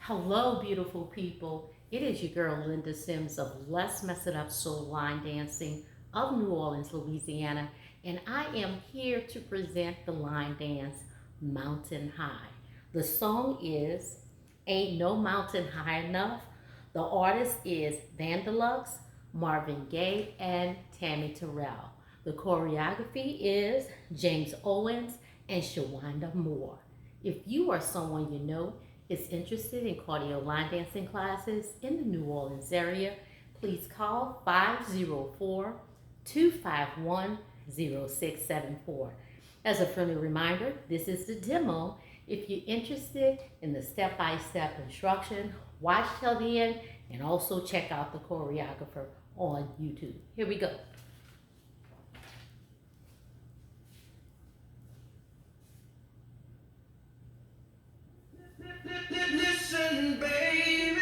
Hello, beautiful people. It is your girl Linda Sims of Let's Mess It Up Soul Line Dancing of New Orleans, Louisiana, and I am here to present the line dance Mountain High. The song is Ain't No Mountain High Enough. The artist is VANDELUX, Marvin Gaye, and TAMMIE Terrell. The choreography is James Owens and SHAWAUNA Moore. If you or someone you know is interested in cardio line dancing classes in the New Orleans area, please call 504-251-0674. As a friendly reminder, this is the demo. If you're interested in the step-by-step instruction, watch till the end and also check out the choreographer on YouTube. Here we go. Listen, baby.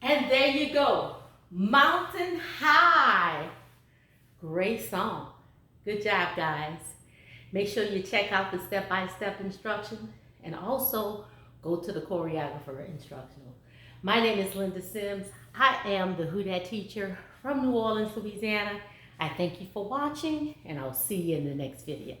And there you go, Mountain High. Great song. Good job, guys. Make sure you check out the step-by-step instruction and also go to the choreographer instructional. My name is Linda Sims. I am the Who Dat teacher from New Orleans, Louisiana. I thank you for watching, and I'll see you in the next video.